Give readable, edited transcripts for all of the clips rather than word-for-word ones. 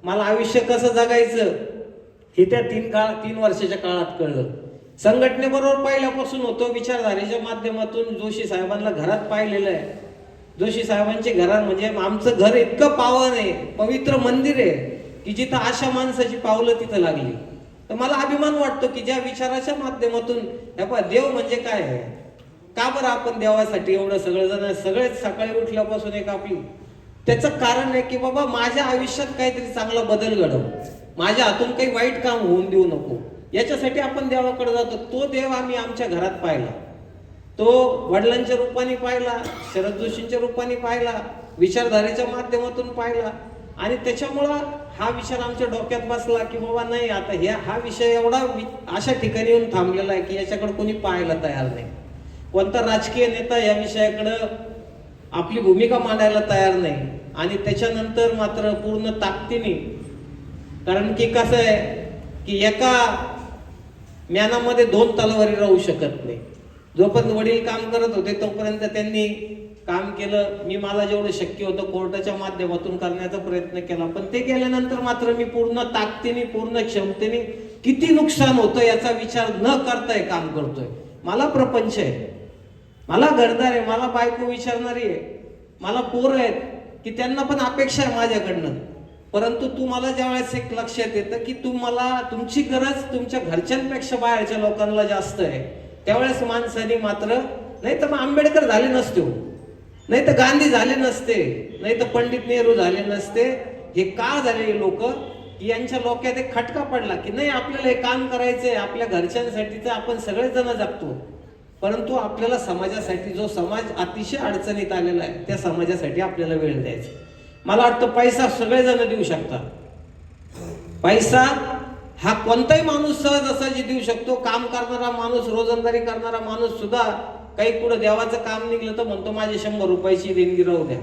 मला आयुष्य कसं जगायचं हे त्या 3 वर्षाच्या काळात कळलं. संघटनेबरोबर पहिल्यापासून होतो, विचारधारेच्या माध्यमातून जोशी साहेबांना घरात पाहिलेलं आहे. जोशी साहेबांचे घरात म्हणजे आमचं घर इतकं पावन आहे, पवित्र मंदिर आहे की जिथं अशा माणसाची पावलं तिथं लागली. तर मला अभिमान वाटतो की ज्या विचाराच्या माध्यमातून देव म्हणजे काय आहे, का बरं आपण देवासाठी एवढं सगळेच सकाळी उठल्यापासून एक आपली त्याचं कारण आहे की बाबा माझ्या आयुष्यात काहीतरी चांगला बदल घडव, माझ्या हातून काही वाईट काम होऊन देऊ नको, याच्यासाठी आपण देवाकडे जातो. तो देव आम्ही आमच्या घरात पाहिला, तो वडिलांच्या रूपाने पाहिला, शरद जोशींच्या रूपाने पाहिला, विचारधारेच्या माध्यमातून पाहिला. आणि त्याच्यामुळं हा विचार आमच्या डोक्यात बसला की बाबा नाही, आता हा विषय एवढा अशा ठिकाणी येऊन थांबलेला आहे की याच्याकडे कोणी पाहायला तयार नाही. कोणता राजकीय नेता या विषयाकडं आपली भूमिका मांडायला तयार नाही. आणि त्याच्यानंतर मात्र पूर्ण ताकदीने, कारण की कसं आहे की एका म्यानामध्ये 2 तलवारी राहू शकत नाही. जोपर्यंत वडील काम करत होते तोपर्यंत त्यांनी काम केलं. मला जेवढं शक्य होतं कोर्टाच्या माध्यमातून करण्याचा प्रयत्न केला, पण ते केल्यानंतर मात्र मी पूर्ण ताकदीने, पूर्ण क्षमतेने किती नुकसान होतं याचा विचार न करताय काम करतोय. मला प्रपंच आहे, मला घरदार आहे, मला बायको विचारणारी आहे, मला पोरं आहेत की त्यांना पण अपेक्षा आहे माझ्याकडनं. परंतु तुम्हाला ज्यावेळेस एक लक्षात येतं की तुमची गरज तुमच्या घरच्यांपेक्षा बाहेरच्या लोकांना जास्त आहे, त्यावेळेस माणसाने मात्र, नाही तर मग आंबेडकर झाले नसते, नाही तर गांधी झाले नसते, नाही तर पंडित नेहरू झाले नसते. हे का झाले लोक की यांच्या डोक्यात एक खटका पडला की नाही आपल्याला हे काम करायचंय, आपल्या घरच्यांसाठीच आपण सगळेच जण जगतो, परंतु आपल्याला समाजासाठी, जो समाज अतिशय अडचणीत आलेला आहे त्या समाजासाठी आपल्याला वेळ द्यायचा. मला वाटतं पैसा सगळेजण देऊ शकतात, पैसा हा कोणताही माणूस सहजासहजी देऊ शकतो. काम करणारा माणूस, रोजंदारी करणारा माणूस सुद्धा काही कुठं देवाचं काम निघलं तर म्हणतो माझी 100 रुपयाची देणगी राहू द्या,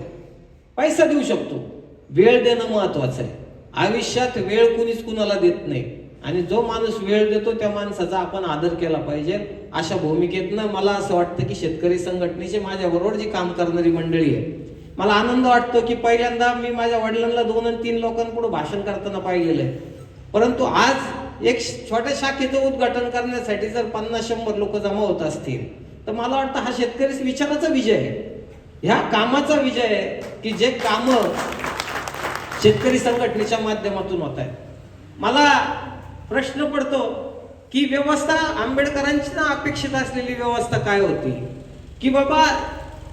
पैसा देऊ शकतो. वेळ देणं महत्वाचं आहे. आयुष्यात वेळ कुणीच कुणाला देत नाही, आणि जो माणूस वेळ देतो त्या माणसाचा आपण आदर केला पाहिजे. अशा भूमिकेतनं मला असं वाटतं की शेतकरी संघटनेची माझ्याबरोबर जी काम करणारी मंडळी आहे, मला आनंद वाटतो की पहिल्यांदा मी माझ्या वडिलांना 2 आणि 3 लोकांपुढे भाषण करताना पाहिलेलं आहे. परंतु आज एक छोट्या शाखेचं उद्घाटन करण्यासाठी जर 50-100 लोक जमा होत असतील तर मला वाटतं हा शेतकरी विचाराचा विजय आहे, ह्या कामाचा विजय आहे की जे काम शेतकरी संघटनेच्या माध्यमातून होत आहेत. मला प्रश्न पडतो की व्यवस्था, आंबेडकरांची ना अपेक्षित असलेली व्यवस्था काय होती की बाबा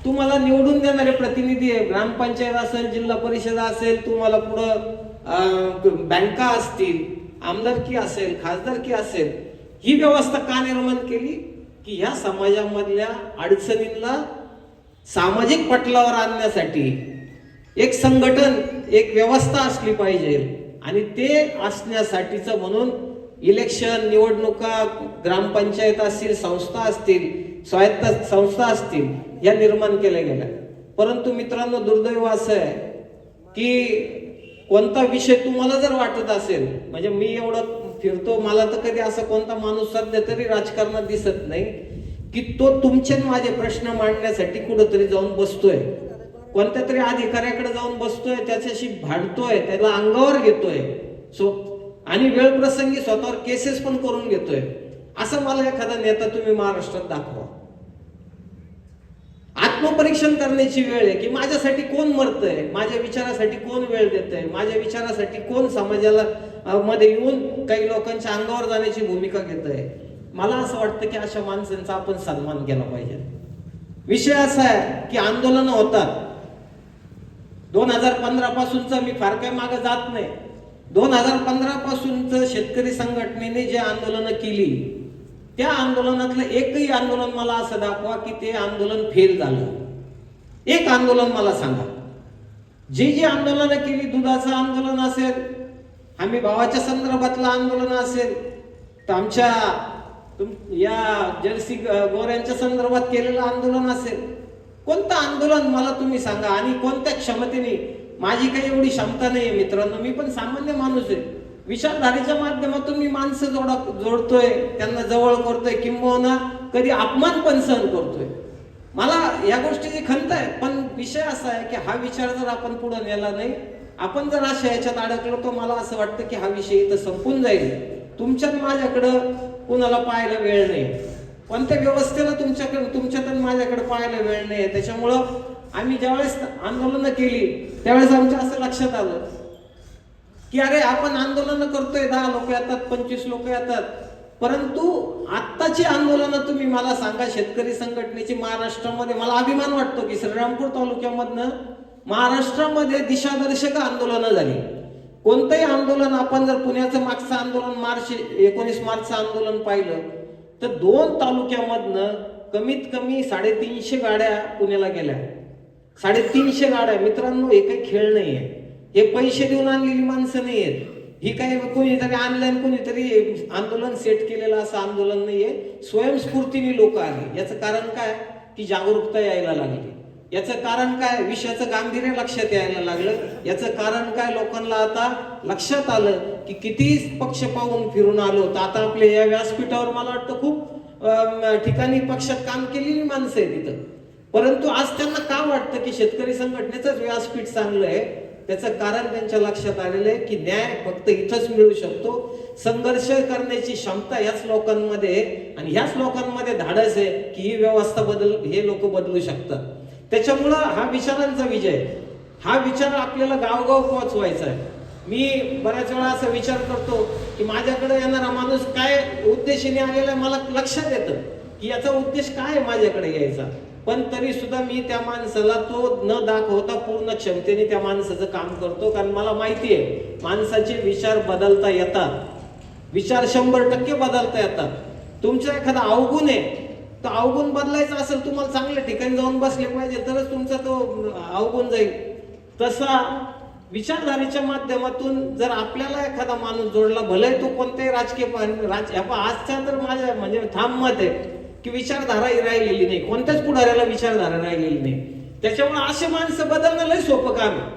तुम्हाला निवडून देणारे प्रतिनिधी आहे, ग्रामपंचायत असेल, जिल्हा परिषद असेल, तुम्हाला पुढं बँका असतील, आमदारकी असेल, खासदारकी असेल, ही व्यवस्था का निर्माण केली की ह्या समाजामधल्या अडचणींना सामाजिक पटलावर आणण्यासाठी एक संघटन, एक व्यवस्था असली पाहिजे. आणि ते असण्यासाठीच म्हणून इलेक्शन, निवडणुका, ग्रामपंचायत असतील, संस्था असतील, स्वायत्त संस्था असतील, या निर्माण केल्या गेल्या. परंतु मित्रांनो, दुर्दैव असं आहे की कोणता विषय तुम्हाला जर वाटत असेल, म्हणजे मी एवढं फिरतो, मला तर कधी असा कोणता माणूस सध्या तरी राजकारणात दिसत नाही की तो तुमचे माझे प्रश्न मांडण्यासाठी कुठंतरी जाऊन बसतोय, कोणत्या तरी अधिकाऱ्याकडे जाऊन बसतोय, त्याच्याशी भांडतोय, त्याला अंगावर घेतोय, आणि वेळ प्रसंगी स्वतःवर केसेस पण करून घेतोय. असं मला एखादा नेता तुम्ही महाराष्ट्रात दाखवा. आत्मपरीक्षण करण्याची वेळ आहे की माझ्यासाठी कोण मरतंय, माझ्या विचारासाठी कोण वेळ देतंय, माझ्या विचारासाठी कोण समाजाला मध्ये येऊन काही लोकांच्या अंगावर जाण्याची भूमिका घेतंय. मला असं वाटतं की अशा माणसांचा आपण सन्मान केला पाहिजे. विषय असा आहे की आंदोलन होतात. 2015 पासूनचा मी फार काही मागे जात नाही. 2015 पासूनच शेतकरी संघटनेने जे आंदोलन केली, त्या आंदोलनातलं एकही आंदोलन मला असं दाखवा की ते आंदोलन फेल झालं. एक आंदोलन मला सांगा. जी आंदोलन केली, दुधाचं आंदोलन असेल, हमी भावाच्या संदर्भातलं आंदोलन असेल, तर आमच्या या जर्सी गोऱ्यांच्या संदर्भात केलेलं आंदोलन असेल, कोणतं आंदोलन मला तुम्ही सांगा आणि कोणत्या क्षमतेने. माझी काही एवढी क्षमता नाही मित्रांनो, मी पण सामान्य माणूस आहे. विचारधारेच्या माध्यमातून मी माणसं जोडतोय, त्यांना जवळ करतोय, किंबहुना कधी अपमान पण सहन करतोय. मला या गोष्टीची खंत आहे. पण विषय असा आहे की हा विचार जर आपण पुढे नेला नाही आपण जर अशा याच्यात अडकलो तर मला असं वाटतं की हा विषय इथं संपून जाईल. तुमच्यात माझ्याकडं कुणाला पाहायला वेळ नाही, कोणत्या व्यवस्थेला तुमच्यात आणि माझ्याकडे पाहायला वेळ नाही. त्याच्यामुळं आम्ही ज्यावेळेस आंदोलनं केली त्यावेळेस आमच्या असं लक्षात आलं की अरे आपण आंदोलनं करतोय, 10 लोक येतात, 25 लोक येतात, परंतु आत्ताची आंदोलनं तुम्ही मला सांगा, शेतकरी संघटनेची महाराष्ट्रामध्ये, मला अभिमान वाटतो की श्रीरामपूर तालुक्यामधनं महाराष्ट्रामध्ये दिशादर्शक आंदोलनं झाली. कोणतंही आंदोलन आपण जर पुण्याचं मागचं आंदोलन 19 मार्चचं आंदोलन पाहिलं तर 2 तालुक्यामधनं कमीत कमी 350 गाड्या पुण्याला गेल्या. 350 गाड्या. मित्रांनो, हे काही खेळ नाहीये, हे पैसे देऊन आणलेली माणसं नाही आहेत, ही काही कोणीतरी ऑनलाईन कोणीतरी आंदोलन सेट केलेलं असं आंदोलन नाहीये. स्वयंस्फूर्तीने लोक आले. याचं कारण काय की जागरूकता यायला लागली. याचं कारण काय, विषयाचं गांभीर्य लक्षात यायला लागलं. याचं कारण काय, लोकांना आता लक्षात आलं की किती पक्ष पाहून फिरून आलो तर आता आपल्या या व्यासपीठावर मला वाटतं खूप ठिकाणी पक्षात काम केलेली माणसं आहेत तिथं, परंतु आज त्यांना का वाटतं की शेतकरी संघटनेचंच व्यासपीठ चांगलं आहे. त्याचं कारण त्यांच्या लक्षात आलेलं आहे की न्याय फक्त इथंच मिळू शकतो. संघर्ष करण्याची क्षमता याच लोकांमध्ये आहे आणि ह्याच लोकांमध्ये धाडस आहे की ही व्यवस्था हे लोक बदलू शकतात. त्याच्यामुळं हा विचारांचा विजय, हा विचार आपल्याला गावगाव पोहोचवायचा आहे. मी बऱ्याच वेळा असा विचार करतो की माझ्याकडे येणारा माणूस काय उद्देशाने आलेला आहे, मला लक्षात येतं की याचा उद्देश काय आहे माझ्याकडे यायचा, पण तरी सुद्धा मी त्या माणसाला तो न दाखवता पूर्ण क्षमतेने त्या माणसाचं काम करतो. कारण मला माहिती आहे माणसाचे विचार बदलता येतात, विचार 100% बदलता येतात. तुमचा एखादा अवगुण आहे, तर अवगुण बदलायचा असेल, तुम्हाला चांगल्या ठिकाणी जाऊन बसले पाहिजे तरच तुमचा तो अवगुण जाईल. तसा विचारधारेच्या माध्यमातून जर आपल्याला एखादा माणूस जोडला, भले तो कोणत्याही राजकीय आजच्या तर माझ्या म्हणजे ठाम मत आहे की विचारधारा ही राहिलेली नाही, कोणत्याच पुढाऱ्याला विचारधारा राहिलेली नाही. त्याच्यामुळे असे माणसं बदलणं लय सोपं काम आहे.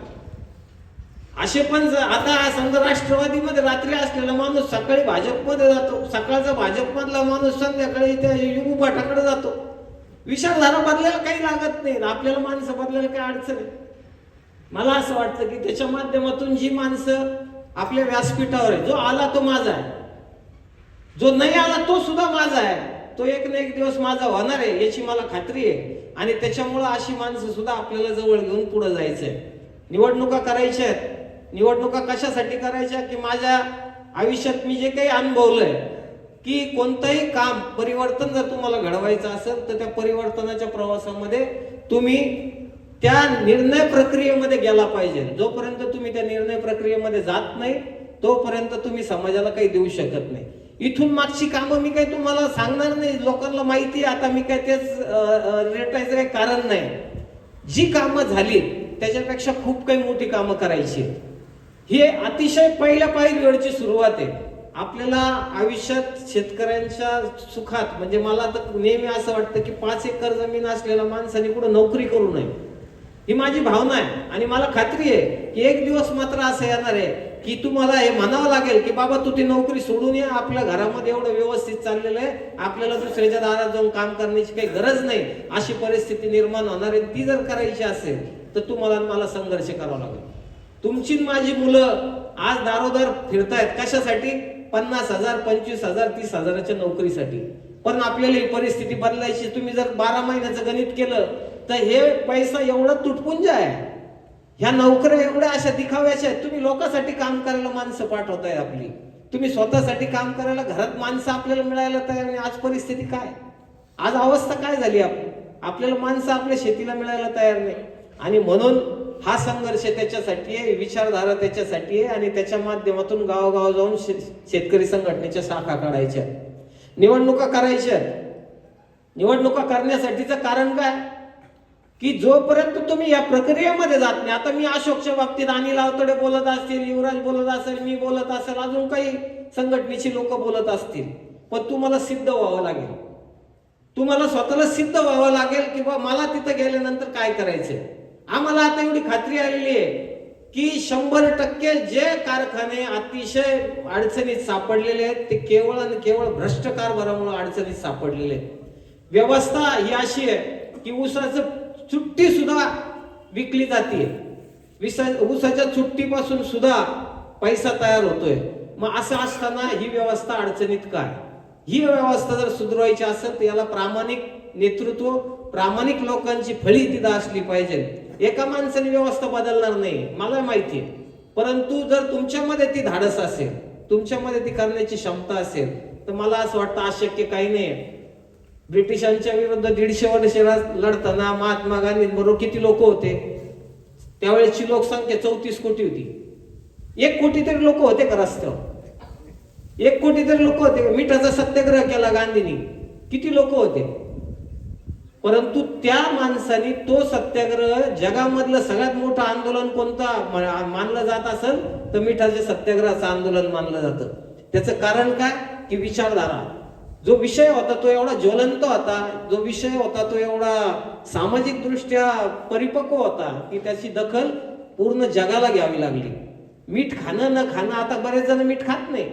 असे पण आता समजा राष्ट्रवादीमध्ये रात्री असलेला माणूस सकाळी भाजपमध्ये जातो, सकाळचा भाजपमधला माणूस संध्याकाळी त्या युगपाठाकडे जातो. विचारधारा बदलायला काही लागत नाही, आपल्याला माणसं बदलायला काही अडचण आहे. मला असं वाटतं की त्याच्या माध्यमातून जी माणसं आपल्या व्यासपीठावर आहे, जो आला तो माझा आहे, जो नाही आला तो सुद्धा माझा आहे, तो एक ना एक दिवस माझा होणार आहे याची मला खात्री आहे. आणि त्याच्यामुळं अशी माणसं सुद्धा आपल्याला जवळ घेऊन पुढे जायचंय. निवडणुका करायच्या आहेत. निवडणुका कशासाठी करायच्या की माझ्या आयुष्यात मी जे काही अनुभवलंय की कोणतंही काम परिवर्तन जर तुम्हाला घडवायचं असेल तर त्या परिवर्तनाच्या प्रवासामध्ये तुम्ही त्या निर्णय प्रक्रियेमध्ये गेला पाहिजे. जोपर्यंत तुम्ही त्या निर्णय प्रक्रियेमध्ये जात नाही तोपर्यंत तुम्ही समाजाला काही देऊ शकत नाही. इथून मागची कामं मी काही तुम्हाला सांगणार नाही, लोकांना माहिती आहे. आता मी काय तेच रेटायचं काही कारण नाही. जी कामं झाली त्याच्यापेक्षा खूप काही मोठी कामं करायची. हे अतिशय पहिल्या पायरीवरची सुरुवात आहे. आपल्याला आयुष्यात शेतकऱ्यांच्या सुखात म्हणजे मला तर नेहमी असं वाटतं की 5 एकर जमीन असलेल्या माणसाने कुठं नोकरी करू नये, ही माझी भावना आहे. आणि मला खात्री आहे की एक दिवस मात्र असं येणार आहे की तुम्हाला हे म्हणावं लागेल की बाबा तू ती नोकरी सोडून ये, आपल्या घरामध्ये एवढं व्यवस्थित चाललेलं आहे, आपल्याला दुसऱ्याच्या दारात जाऊन काम करण्याची काही गरज नाही, अशी परिस्थिती निर्माण होणार आहे. ती जर करायची असेल तर तुम्हाला मला संघर्ष करावा लागेल. तुमची माझी मुलं आज दारोदार फिरतायत कशासाठी? 50,000, 25,000, 30,000च्या नोकरीसाठी. पण आपल्याला ही परिस्थिती बदलायची. तुम्ही जर 12 महिन्याचं गणित केलं तर हे पैसा एवढा तुटपुंज आहे, ह्या नोकऱ्या एवढ्या अशा दिखाव्याच्या आहेत. तुम्ही लोकांसाठी काम करायला माणसं पाठवताय आपली, तुम्ही स्वतःसाठी काम करायला घरात माणसं आपल्याला मिळायला तयार नाही. आज परिस्थिती काय, आज अवस्था काय झाली आपल्याला माणसं आपल्या शेतीला मिळायला तयार नाही. आणि म्हणून हा संघर्ष त्याच्यासाठी आहे, विचारधारा त्याच्यासाठी आहे. आणि त्याच्या माध्यमातून गावगाव जाऊन शेतकरी संघटनेच्या शाखा काढायच्या, निवडणुका करायच्या. निवडणुका करण्यासाठीचं कारण काय की जोपर्यंत तुम्ही या प्रक्रियेमध्ये जात नाही. आता मी अशोकच्या बाबतीत अनिल आवतडे बोलत असतील, युवराज बोलत असेल, मी बोलत असेल, अजून काही संघटनेची लोक बोलत असतील, पण तुम्हाला सिद्ध व्हावं लागेल. तुम्हाला स्वतःला सिद्ध व्हावं लागेल की बा मला तिथं गेल्यानंतर काय करायचंय. आम्हाला आता एवढी खात्री आलेली आहे की 100% जे कारखाने अतिशय अडचणीत सापडलेले आहेत ते केवळ आणि केवळ भ्रष्ट कारभारामुळे अडचणीत सापडलेले आहेत. व्यवस्था ही अशी आहे की ऊसाचं चुट्टी सुद्धा विकली जाते. ऊसाच्या चुट्टीपासून सुद्धा पैसा तयार होतोय. मग असं असताना ही व्यवस्था अडचणीत काय? ही व्यवस्था जर सुधारायची असेल तर याला प्रामाणिक नेतृत्व, प्रामाणिक लोकांची फळी तिथं असली पाहिजे. एका माणसाने व्यवस्था बदलणार नाही, मला माहिती आहे. परंतु जर तुमच्यामध्ये ती धाडस असेल, तुमच्यामध्ये ती करण्याची क्षमता असेल, तर मला असं वाटतं अशक्य काही नाही. ब्रिटिशांच्या विरुद्ध 150 वर्ष लढताना महात्मा गांधी बरोबर किती लोक होते? त्यावेळेची लोकसंख्या 34 कोटी होती. 1 कोटी तरी लोक होते का रस्त्यावर? 1 कोटी तरी लोक होते. मिठाचा सत्याग्रह केला गांधींनी, किती लोक होते? परंतु त्या माणसाने तो सत्याग्रह, जगामधलं सगळ्यात मोठं आंदोलन कोणतं मानलं जात असेल तर मिठाच्या सत्याग्रहाचं आंदोलन मानलं जातं. त्याचं कारण काय? की विचारधारा. जो विषय होता तो एवढा ज्वलंत होता, जो विषय होता तो एवढा सामाजिक दृष्ट्या परिपक्व होता की त्याची दखल पूर्ण जगाला घ्यावी लागली. मीठ खाणं न खाणं, आता बरेच जण मीठ खात नाही,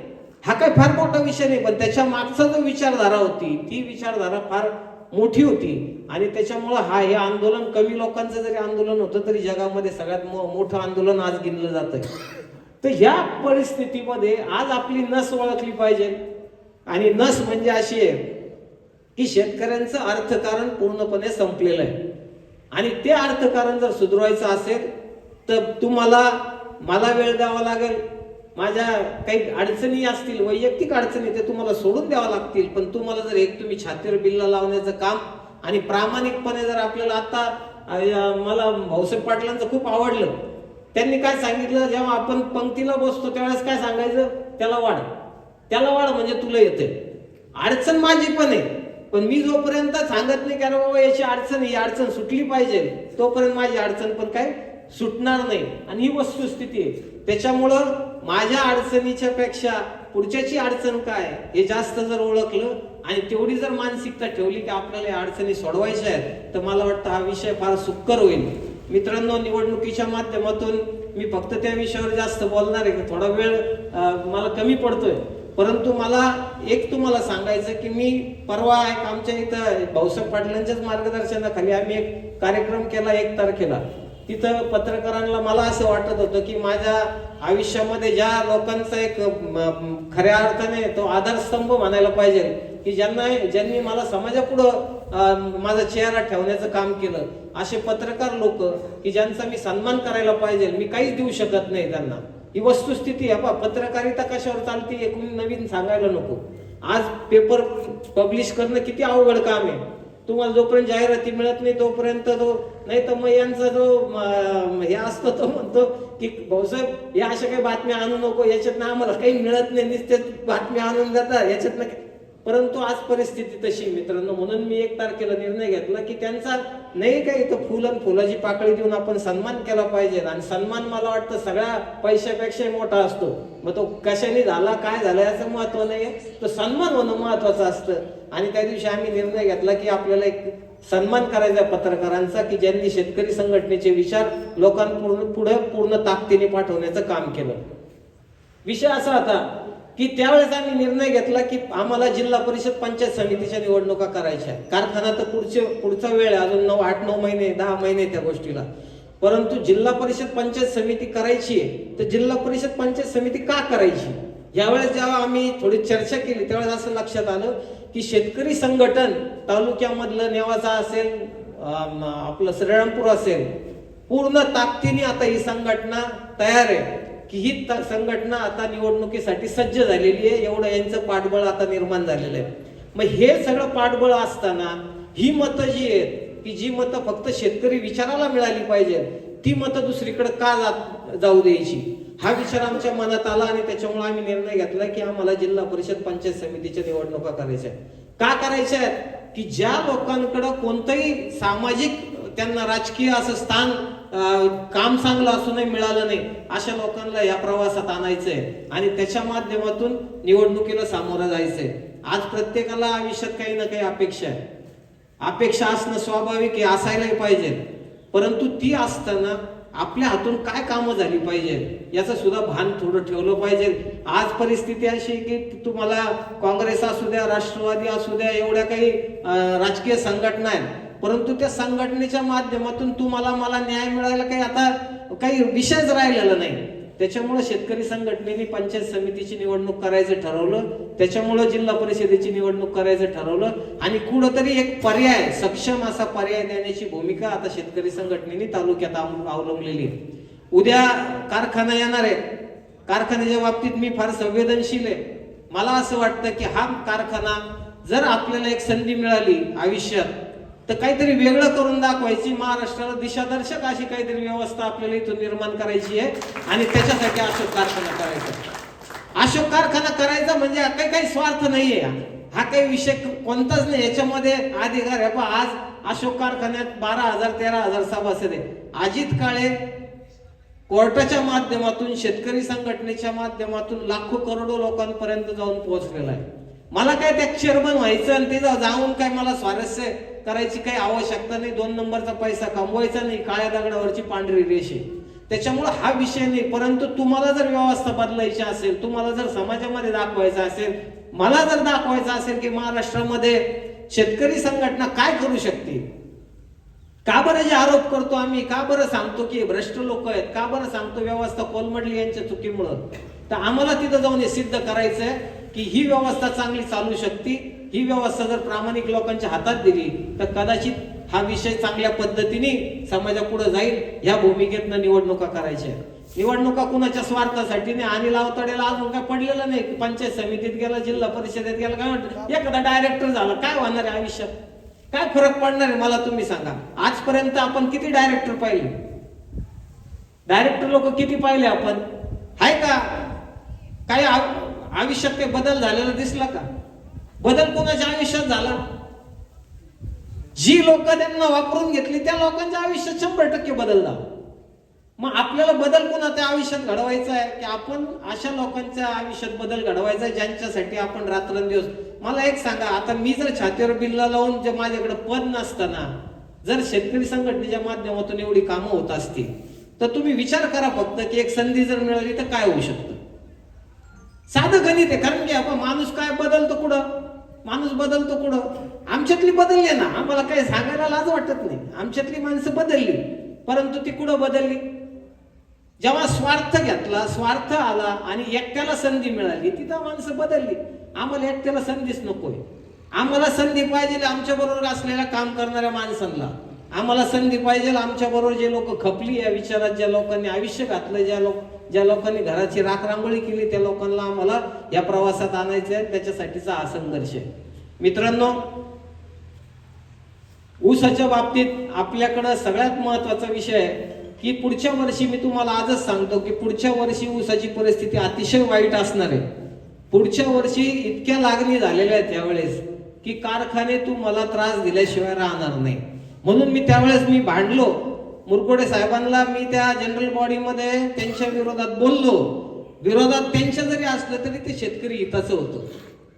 हा काय फार मोठा विषय नाही, पण त्याच्या मागचा जो विचारधारा होती ती विचारधारा फार मोठी होती. आणि त्याच्यामुळं हे आंदोलन कमी लोकांचं जरी आंदोलन होतं तरी जगामध्ये सगळ्यात मोठं आंदोलन आज गिनलं जातंय. तर ह्या परिस्थितीमध्ये आज आपली नस ओळखली पाहिजे. आणि नस म्हणजे अशी आहे की शेतकऱ्यांचं अर्थकारण पूर्णपणे संपलेलं आहे. आणि ते अर्थकारण जर सुधारायचं असेल तर मला वेळ द्यावा लागेल. माझ्या काही अडचणी असतील, वैयक्तिक अडचणी, ते तुम्हाला सोडून द्यावा लागतील. पण तुम्हाला जर तुम्ही छातीवर बिल्ला लावण्याचं काम आणि प्रामाणिकपणे जर आपल्याला, आता मला भाऊसाहेब पाटलांचं खूप आवडलं. त्यांनी काय सांगितलं, जेव्हा आपण पंक्तीला बसतो त्यावेळेस काय सांगायचं? त्याला वाढ म्हणजे तुला येते. अडचण माझी पण आहे, पण मी जोपर्यंत सांगत नाही की अरे बाबा याची अडचण, ही अडचण सुटली पाहिजे, तोपर्यंत माझी अडचण पण काय सुटणार नाही. आणि ही वस्तुस्थिती आहे. त्याच्यामुळं माझ्या अडचणीच्या पेक्षा पुढच्याची अडचण काय हे जास्त जर ओळखलं आणि तेवढी जर मानसिकता ठेवली की आपल्याला या अडचणी सोडवायच्या आहेत, तर मला वाटतं हा विषय फार सुकर होईल. मित्रांनो, निवडणुकीच्या माध्यमातून मी फक्त त्या विषयावर जास्त बोलणार आहे की थोडा वेळ मला कमी पडतोय. परंतु मला एक तुम्हाला सांगायचं की मी परवा आमच्या इथं भाऊसाहेब पाटलांच्याच मार्गदर्शनाखाली आम्ही एक कार्यक्रम केला 1 तारखेला. तिथं पत्रकारांना मला असं वाटत होतं की माझ्या आयुष्यामध्ये ज्या लोकांचा एक खऱ्या अर्थाने तो आधारस्तंभ म्हणायला पाहिजे, की ज्यांनी मला समाजापुढं माझा चेहरा ठेवण्याचं काम केलं, असे पत्रकार लोक की ज्यांचा मी सन्मान करायला पाहिजे, मी काहीच देऊ शकत नाही त्यांना. ही वस्तुस्थिती आहे. पत्रकारिता कशावर चालते हे कोणी नवीन सांगायला नको. आज पेपर पब्लिश करणं किती अवघड काम आहे. तुम्हाला जोपर्यंत जाहिराती मिळत नाही तोपर्यंत नाही तर मग यांचा हे असतो तो म्हणतो की भाऊसाहेब या अशा काही बातम्या आणू नको, याच्यातनं आम्हाला काही मिळत नाही, नुसत्याच बातम्या आणून जातात याच्यातनं. परंतु आज परिस्थिती तशी मित्रांनो, म्हणून मी 1 तारखेला निर्णय घेतला की त्यांचा नाही काही तर फुल आणि फुलाची पाकळी देऊन आपण सन्मान केला पाहिजे. आणि सन्मान मला वाटतं सगळ्या पैशापेक्षा मोठा असतो. मग तो कशाने झाला, काय झालं याचं महत्व नाही, तो सन्मान होणं महत्वाचं असतं. आणि त्या दिवशी आम्ही निर्णय घेतला की आपल्याला एक सन्मान करायचा पत्रकारांचा की ज्यांनी शेतकरी संघटनेचे विचार लोकांपुढे पूर्ण ताकदीने पाठवण्याचं काम केलं. विषय असा होता की त्यावेळेस आम्ही निर्णय घेतला की आम्हाला जिल्हा परिषद पंचायत समितीच्या निवडणुका करायच्या. कारखाना तर पुढचा वेळ आहे, अजून 8-9 महिने 10 महिने त्या गोष्टीला. परंतु जिल्हा परिषद पंचायत समिती करायची आहे, तर जिल्हा परिषद पंचायत समिती का करायची? यावेळेस जेव्हा आम्ही थोडी चर्चा केली त्यावेळेस असं लक्षात आलं की शेतकरी संघटन तालुक्यामधलं नेवासा असेल, आपलं श्रीरामपूर असेल, पूर्ण ताकदीने आता ही संघटना तयार आहे की ही संघटना आता निवडणुकीसाठी सज्ज झालेली आहे. एवढं यांचं पाठबळ आता निर्माण झालेलं आहे. मग हे सगळं पाठबळ असताना ही मतं जी आहेत की जी मतं फक्त शेतकरी विचाराला मिळाली पाहिजे, ती मतं दुसरीकडे का जाऊ द्यायची, हा विचार आमच्या मनात आला. आणि त्याच्यामुळे आम्ही निर्णय घेतला की आम्हाला जिल्हा परिषद पंचायत समितीच्या निवडणुका करायच्या आहेत. का करायच्या आहेत? की ज्या लोकांकडे कोणतंही सामाजिक त्यांना राजकीय असं स्थान काम चांगलं असूनही मिळालं नाही, अशा लोकांना या प्रवासात आणायचंय आणि त्याच्या माध्यमातून निवडणुकीला सामोरं जायचंय. आज प्रत्येकाला आयुष्यात काही ना काही अपेक्षा आहे. अपेक्षा असणं स्वाभाविक आहे, असायलाही पाहिजे. परंतु ती असताना आपल्या हातून काय कामं झाली पाहिजे याचं सुद्धा भान थोडं ठेवलं पाहिजे. आज परिस्थिती अशी की तुम्हाला काँग्रेस असू द्या, राष्ट्रवादी असू द्या, एवढ्या काही राजकीय संघटना आहेत, परंतु त्या संघटनेच्या माध्यमातून तुम्हाला मला न्याय मिळायला काही आता काही विषयच राहिलेला नाही. त्याच्यामुळे शेतकरी संघटनेने पंचायत समितीची निवडणूक करायचं ठरवलं, त्याच्यामुळे जिल्हा परिषदेची निवडणूक करायचं ठरवलं आणि कुठंतरी एक पर्याय, सक्षम असा पर्याय देण्याची भूमिका आता शेतकरी संघटनेने तालुक्यात अवलंबलेली आहे. उद्या कारखाना येणार आहे. कारखान्याच्या बाबतीत मी फार संवेदनशील आहे. मला असं वाटतं की हा कारखाना जर आपल्याला एक संधी मिळाली आयुष्यात तर काहीतरी वेगळं करून दाखवायची, महाराष्ट्राला दिशादर्शक अशी काहीतरी व्यवस्था आपल्याला इथून निर्माण करायची आहे आणि त्याच्यासाठी अशोक कारखाना करायचा. अशोक कारखाना करायचा म्हणजे काही स्वार्थ नाहीये, हा काही विषय कोणताच नाही याच्यामध्ये अधिकार आहे. आज अशोक कारखान्यात 12,000 13,000 सभासद आहे. अजित काळे कोर्टाच्या माध्यमातून, शेतकरी संघटनेच्या माध्यमातून लाखो करोडो लोकांपर्यंत जाऊन पोहोचलेला आहे. मला काय त्या चेअरमन व्हायचं आणि ते जाऊन काय मला स्वारस्य करायची काही आवश्यकता नाही. 2 नंबरचा पैसा कमवायचा नाही, काळ्या दगडावरची पांढरी रेष आहे. त्याच्यामुळे हा विषय नाही. परंतु तुम्हाला जर व्यवस्था बदलायची असेल, तुम्हाला जर समाजामध्ये दाखवायचं असेल, मला जर दाखवायचं असेल की महाराष्ट्रामध्ये शेतकरी संघटना काय करू शकते, का बरं जे आरोप करतो आम्ही, का बरं सांगतो की भ्रष्ट लोक आहेत, का बरं सांगतो व्यवस्था कोलमडली यांच्या चुकीमुळं, तर आम्हाला तिथं जाऊन हे सिद्ध करायचंय की ही व्यवस्था चांगली चालू शकते. ही व्यवस्था जर प्रामाणिक लोकांच्या हातात दिली तर कदाचित हा विषय चांगल्या पद्धतीने समाजापुढे जाईल. ह्या भूमिकेतनं निवडणुका करायच्या. निवडणुका कुणाच्या स्वार्थासाठी नाही. अनिल आवताडेला अजून काय पडलेलं नाही. पंचायत समितीत गेला, जिल्हा परिषदेत गेला, काय म्हणतात एखादा डायरेक्टर झाला, काय होणार आहे आयुष्यात, काय फरक पडणार आहे मला तुम्ही सांगा. आजपर्यंत आपण किती डायरेक्टर पाहिले, डायरेक्टर लोक किती पाहिले आपण, आहे का काही आयुष्यात काही बदल झालेला दिसला का? बदल कोणाच्या आयुष्यात झाला? जी लोक त्यांना वापरून घेतली त्या लोकांच्या आयुष्यात 100% बदल झाला. मग आपल्याला बदल कोणाच्या आयुष्यात घडवायचा आहे की आपण अशा लोकांच्या आयुष्यात बदल घडवायचा आहे ज्यांच्यासाठी आपण रात्रंदिवस. मला एक सांगा, आता मी जर छातीवर बिल्ला लावून जे माझ्याकडे पद नसताना जर शेतकरी संघटनेच्या माध्यमातून एवढी कामं होत असतील तर तुम्ही विचार करा फक्त की एक संधी जर मिळाली तर काय होऊ शकतं. साधं गणित आहे. कारण की आपण माणूस काय बदलतो कुठं, माणूस बदलतो कुठं. आमच्यातली बदलली ना, आम्हाला काही सांगायला लाज वाटत नाही. आमच्यातली माणसं बदलली, परंतु ती कुठं बदलली? जेव्हा स्वार्थ घेतला, स्वार्थ आला आणि एकट्याला संधी मिळाली, तिथं माणसं बदलली. आम्हाला एकट्याला संधीच नकोय. आम्हाला संधी पाहिजे आमच्या बरोबर असलेल्या काम करणाऱ्या माणसांना. आम्हाला संधी पाहिजे आमच्या बरोबर जे लोक खपली या विचारात, ज्या लोकांनी आयुष्य घातलं, ज्या लोकांनी घराची राखरांगोळी केली, त्या लोकांना आम्हाला या प्रवासात आणायचं आहे. त्याच्यासाठीचा हा संघर्ष आहे. मित्रांनो, ऊसाच्या बाबतीत आपल्याकडं सगळ्यात महत्वाचा विषय आहे की पुढच्या वर्षी, मी तुम्हाला आजच सांगतो की पुढच्या वर्षी ऊसाची परिस्थिती अतिशय वाईट असणार आहे. पुढच्या वर्षी इतक्या लागणी झालेल्या आहेत त्यावेळेस की कारखाने मला त्रास दिल्याशिवाय राहणार नाही. म्हणून मी त्यावेळेस भांडलो मुरकुटे साहेबांना. मी त्या जनरल बॉडीमध्ये त्यांच्या विरोधात बोललो. विरोधात त्यांच्या जरी असलं तरी ते शेतकरी हिताचं होतं.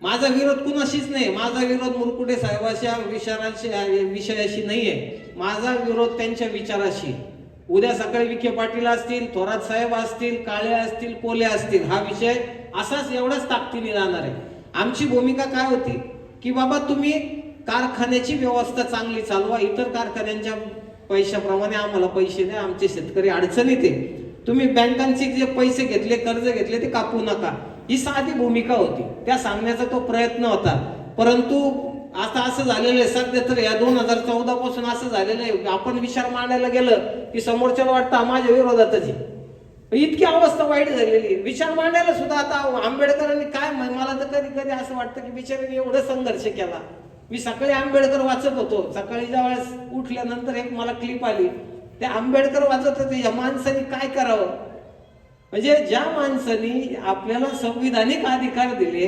माझा विरोध कुणाशीच नाही. माझा विरोध मुरकुटे साहेबाच्या विषयाशी नाहीये. माझा विरोध त्यांच्या विचाराशी. उद्या सकाळी विखे पाटील असतील, थोरात साहेब असतील, काळे असतील, कोले असतील, हा विषय असाच एवढाच ताकदीने जाणार आहे. आमची भूमिका काय होती की बाबा तुम्ही कारखान्याची व्यवस्था चांगली चालवा, इतर कारखान्यांच्या पैशाप्रमाणे आम्हाला पैसे द्या, आमचे शेतकरी अडचणीत आहे. तुम्ही बँकांचे जे पैसे घेतले, कर्ज घेतले ते कापू नका, ही साधी भूमिका होती. त्या सांगण्याचा तो प्रयत्न होता. परंतु आता असं झालेलं आहे सध्या तर या 2014 पासून असं झालेलं आहे, आपण विचार मांडायला गेलं की समोरच्याला वाटतं माझ्या विरोधातच आहे. इतकी अवस्था वाईट झालेली. विचार मांडायला सुद्धा आता आंबेडकरांनी काय, मला तर कधी कधी असं वाटतं की बिचारांनी एवढा संघर्ष केला. मी सकाळी आंबेडकर वाचत होतो. सकाळी ज्या वेळेस उठल्यानंतर एक मला क्लिप आली, ते आंबेडकर वाचत होते. या माणसाने काय करावं, म्हणजे ज्या माणसाने आपल्याला संविधानिक अधिकार दिले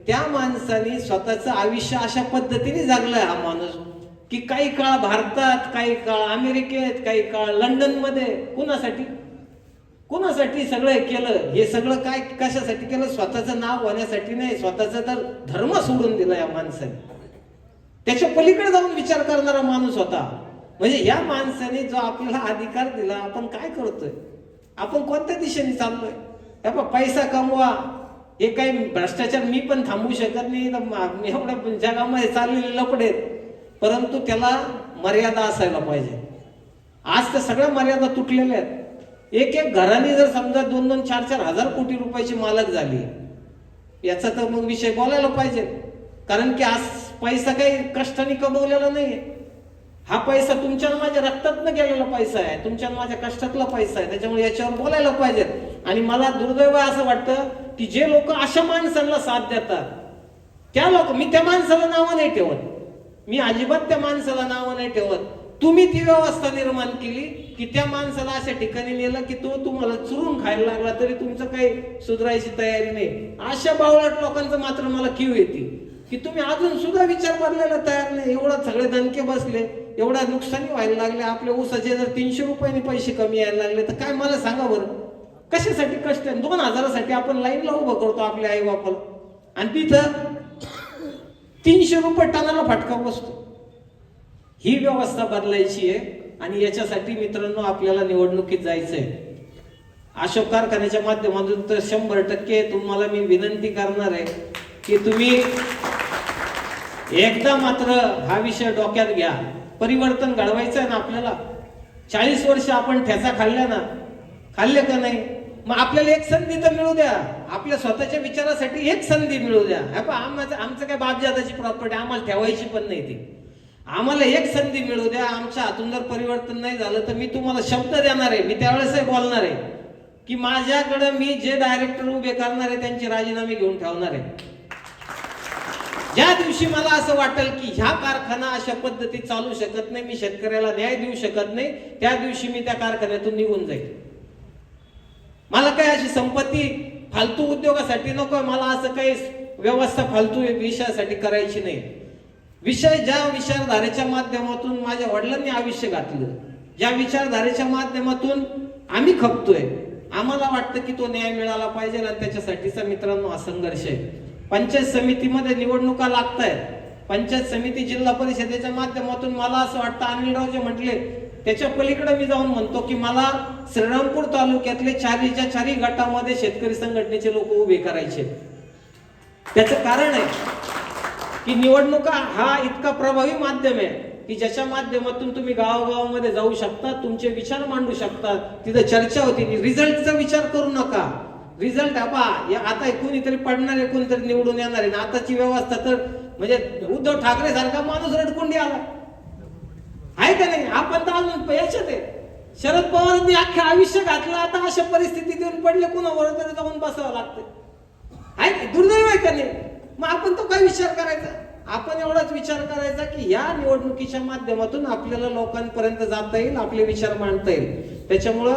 त्या माणसाने स्वतःचं आयुष्य अशा पद्धतीने जगलाय हा माणूस की काही काळ भारतात, काही काळ अमेरिकेत, काही काळ लंडन मध्ये. कुणासाठी सगळं केलं? हे सगळं काय कशासाठी केलं? स्वतःचं नाव होण्यासाठी नाही, स्वतःचा तर धर्म सोडून दिला या माणसाने. त्याच्या पलीकडे जाऊन विचार करणारा माणूस होता. म्हणजे या माणसाने जो आपल्याला अधिकार दिला, आपण काय करतोय, आपण कोणत्या दिशेने चाललोय? पैसा कमवा, हे काही भ्रष्टाचार मी पण थांबवू शकत नाही. एवढ्या जगामध्ये चाललेले लफडे, परंतु त्याला मर्यादा असायला पाहिजे. आज तर सगळ्या मर्यादा तुटलेल्या आहेत. एक एक घराने जर समजा 2-2, 4-4 हजार कोटी रुपयाची मालक झाली, याचा तर मग विषय बोलायला पाहिजे. कारण की आज पैसा काही कष्टाने कमवलेला नाहीये. हा पैसा तुमच्या माझ्या रक्तातनं गेलेला पैसा आहे, तुमच्या माझ्या कष्टातला पैसा आहे. त्याच्यामुळे याच्यावर बोलायला पाहिजे. आणि मला दुर्दैव असं वाटतं की जे लोक अशा माणसांना साथ देतात, त्या लोक, मी त्या माणसाला नावं नाही ठेवत, मी अजिबात त्या माणसाला नावं नाही ठेवत. तुम्ही ती व्यवस्था निर्माण केली की त्या माणसाला अशा ठिकाणी नेलं की तो तुम्हाला चुरून खायला लागला तरी तुमचं काही सुधारायची तयारी नाही. अशा बावळट लोकांचं मात्र मला कीव येते की तुम्ही अजून सुद्धा विचार बदलायला तयार नाही. एवढं सगळे दणके बसले, एवढ्या नुकसानी व्हायला लागले, आपल्या ऊसाचे जर 300 रुपयांनी पैसे कमी यायला लागले तर काय मला सांगा बरं, कशासाठी कष्ट? 2,000 साठी आपण लाईनला उभं करतो आपल्या आई बापाला, आणि तिथं 300 रुपये टनाला फटका बसतो. ही व्यवस्था बदलायची आहे. आणि याच्यासाठी मित्रांनो आपल्याला निवडणुकीत जायचंय. अशोक कारखान्याच्या माध्यमातून तर 100% तुम्हाला मी विनंती करणार आहे की तुम्ही एकदा मात्र हा विषय डोक्यात घ्या. परिवर्तन घडवायचं आहे ना आपल्याला. 40 वर्ष आपण ठेचा खाल्ल्या ना, खाल्ले का नाही? मग आपल्याला एक संधी तर मिळू द्या, आपल्या स्वतःच्या विचारासाठी एक संधी मिळू द्या. आमचं काय बापजादाची प्रॉपर्टी आम्हाला ठेवायची पण नाही ती. आम्हाला एक संधी मिळू द्या. आमच्या हातून जर परिवर्तन नाही झालं तर मी तुम्हाला शब्द देणार आहे, मी त्यावेळेस बोलणार आहे की माझ्याकडे मी जे डायरेक्टर उभे करणार आहे त्यांचे राजीनामे घेऊन ठेवणार आहे. ज्या दिवशी मला असं वाटेल की ह्या कारखाना अशा पद्धतीत चालू शकत नाही, मी शेतकऱ्याला न्याय देऊ शकत नाही, त्या दिवशी मी त्या कारखान्यातून निघून जाईल. मला काय अशी संपत्ती फालतू उद्योगासाठी नको, मला असं काही व्यवस्था फालतू विषयासाठी करायची नाही. विषय ज्या विचारधारेच्या माध्यमातून माझ्या वडिलांनी आयुष्य घातलं, ज्या विचारधारेच्या माध्यमातून आम्ही खपतोय, आम्हाला वाटतं की तो न्याय मिळाला पाहिजे आणि त्याच्यासाठीचा मित्रांनो हा संघर्ष आहे. पंचायत समितीमध्ये निवडणुका लागतायत. पंचायत समिती जिल्हा परिषदेच्या माध्यमातून मला असं वाटतं, अनिलराव जे म्हटले त्याच्या पलीकडे मी जाऊन म्हणतो की मला श्रीरामपूर तालुक्यातले 4च्या 4 गटामध्ये शेतकरी संघटनेचे लोक उभे करायचे. त्याचं कारण आहे की निवडणुका हा इतका प्रभावी माध्यम आहे की ज्याच्या माध्यमातून तुम्ही गावोगावामध्ये जाऊ शकता, तुमचे विचार मांडू शकता, तिथं चर्चा होती. रिझल्टचा विचार करू नका. रिझल्ट आता कोणीतरी पडणार आहे, कोणीतरी निवडून येणार आहे. आताची व्यवस्था तर म्हणजे उद्धव ठाकरे सारखा माणूस रडकुंडी आला आहे का नाही? आपण तर अजून याच्यात आहे. शरद पवारांनी अख्खे आयुष्य घातलं, आता अशा परिस्थितीत येऊन पडले, कुणावर तरी जाऊन बसावं लागतं. आहे दुर्दैव आहे का नाही? मग आपण तो काय विचार करायचा? आपण एवढाच विचार करायचा की या निवडणुकीच्या माध्यमातून आपल्याला लोकांपर्यंत जाता येईल, आपले विचार मांडता येईल. त्याच्यामुळं